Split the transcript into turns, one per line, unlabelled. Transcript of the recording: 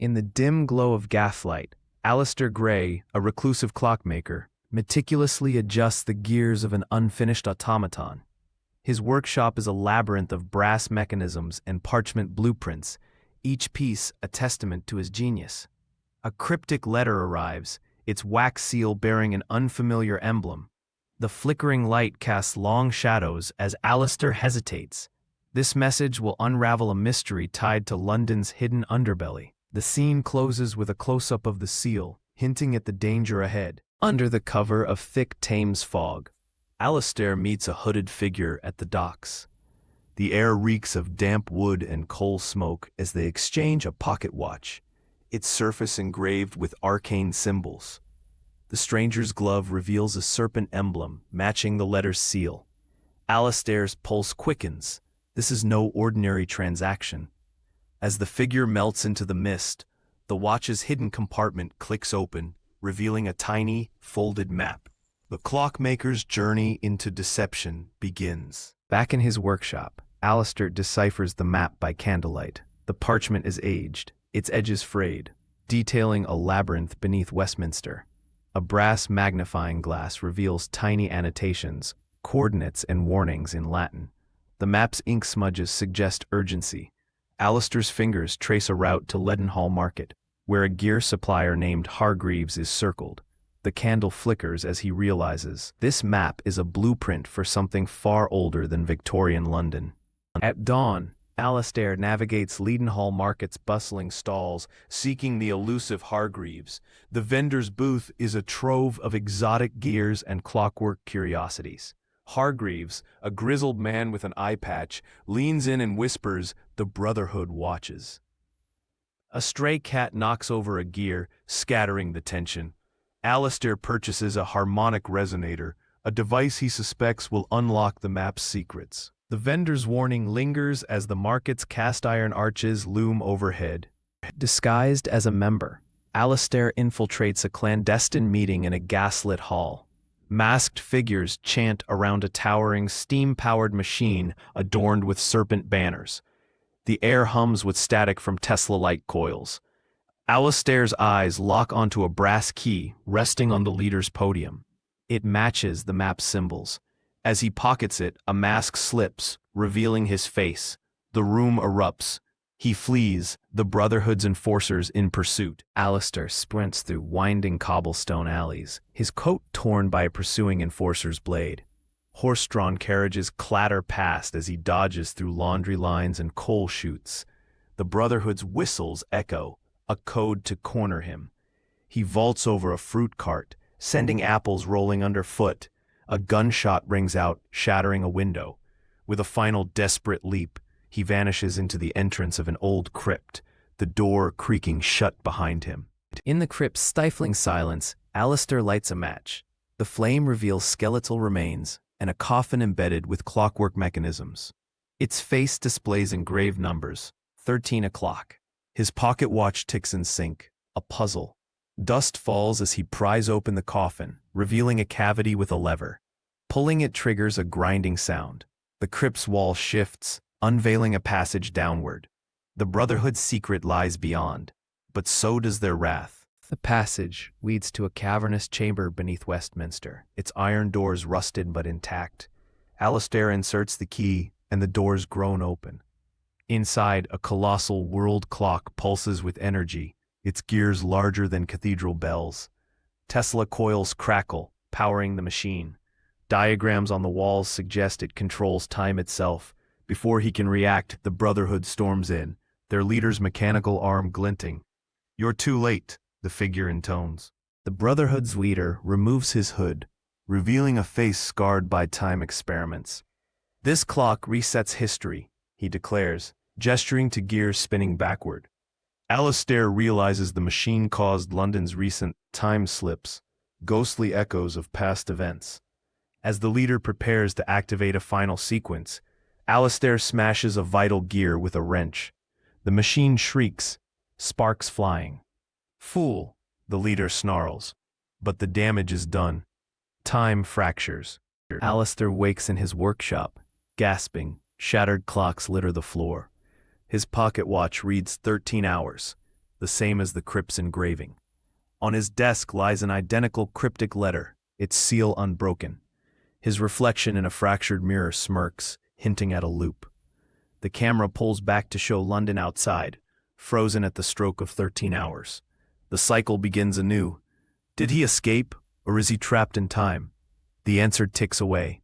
In the dim glow of gaslight, Alistair Gray, a reclusive clockmaker, meticulously adjusts the gears of an unfinished automaton. His workshop is a labyrinth of brass mechanisms and parchment blueprints, each piece a testament to his genius. A cryptic letter arrives, its wax seal bearing an unfamiliar emblem. The flickering light casts long shadows as Alistair hesitates. This message will unravel a mystery tied to London's hidden underbelly. The scene closes with a close-up of the seal, hinting at the danger ahead. Under the cover of thick Thames fog, Alistair meets a hooded figure at the docks. The air reeks of damp wood and coal smoke as they exchange a pocket watch, its surface engraved with arcane symbols. The stranger's glove reveals a serpent emblem matching the letter's seal. Alistair's pulse quickens. This is no ordinary transaction. As the figure melts into the mist, the watch's hidden compartment clicks open, revealing a tiny, folded map. The clockmaker's journey into deception begins. Back in his workshop, Alistair deciphers the map by candlelight. The parchment is aged, its edges frayed, detailing a labyrinth beneath Westminster. A brass magnifying glass reveals tiny annotations, coordinates, and warnings in Latin. The map's ink smudges suggest urgency. Alistair's fingers trace a route to Leadenhall Market, where a gear supplier named Hargreaves is circled. The candle flickers as he realizes this map is a blueprint for something far older than Victorian London. At dawn, Alistair navigates Leadenhall Market's bustling stalls, seeking the elusive Hargreaves. The vendor's booth is a trove of exotic gears and clockwork curiosities. Hargreaves, a grizzled man with an eye patch, leans in and whispers, "The Brotherhood watches." A stray cat knocks over a gear, scattering the tension. Alistair purchases a harmonic resonator, a device he suspects will unlock the map's secrets. The vendor's warning lingers as the market's cast-iron arches loom overhead. Disguised as a member, Alistair infiltrates a clandestine meeting in a gaslit hall. Masked figures chant around a towering steam-powered machine adorned with serpent banners. The air hums with static from Tesla light coils. Alistair's eyes lock onto a brass key resting on the leader's podium. It matches the map's symbols. As he pockets it, a mask slips, revealing his face. The room erupts. He flees, the Brotherhood's enforcers in pursuit. Alistair sprints through winding cobblestone alleys, his coat torn by a pursuing enforcer's blade. Horse-drawn carriages clatter past as he dodges through laundry lines and coal chutes. The Brotherhood's whistles echo, a code to corner him. He vaults over a fruit cart, sending apples rolling underfoot. A gunshot rings out, shattering a window. With a final desperate leap, he vanishes into the entrance of an old crypt, the door creaking shut behind him. In the crypt's stifling silence, Alistair lights a match. The flame reveals skeletal remains and a coffin embedded with clockwork mechanisms. Its face displays engraved numbers, 13 o'clock. His pocket watch ticks in sync, a puzzle. Dust falls as he pries open the coffin, revealing a cavity with a lever. Pulling it triggers a grinding sound. The crypt's wall shifts, unveiling a passage downward. The Brotherhood's secret lies beyond, but so does their wrath. The passage leads to a cavernous chamber beneath Westminster, its iron doors rusted but intact. Alistair inserts the key, and the doors groan open. Inside, a colossal world clock pulses with energy, its gears larger than cathedral bells. Tesla coils crackle, powering the machine. Diagrams on the walls suggest it controls time itself. Before he can react, the Brotherhood storms in, their leader's mechanical arm glinting. "You're too late," the figure intones. The Brotherhood's leader removes his hood, revealing a face scarred by time experiments. "This clock resets history," he declares, gesturing to gears spinning backward. Alistair realizes the machine caused London's recent time slips, ghostly echoes of past events. As the leader prepares to activate a final sequence, Alistair smashes a vital gear with a wrench. The machine shrieks, sparks flying. "Fool," the leader snarls. But the damage is done. Time fractures. Alistair wakes in his workshop, gasping. Shattered clocks litter the floor. His pocket watch reads 13 hours. the same as the crypt's engraving. On his desk lies an identical cryptic letter, its seal unbroken. His reflection in a fractured mirror smirks, hinting at a loop. The camera pulls back to show London outside, frozen at the stroke of 13 hours. The cycle begins anew. Did he escape, or is he trapped in time? The answer ticks away,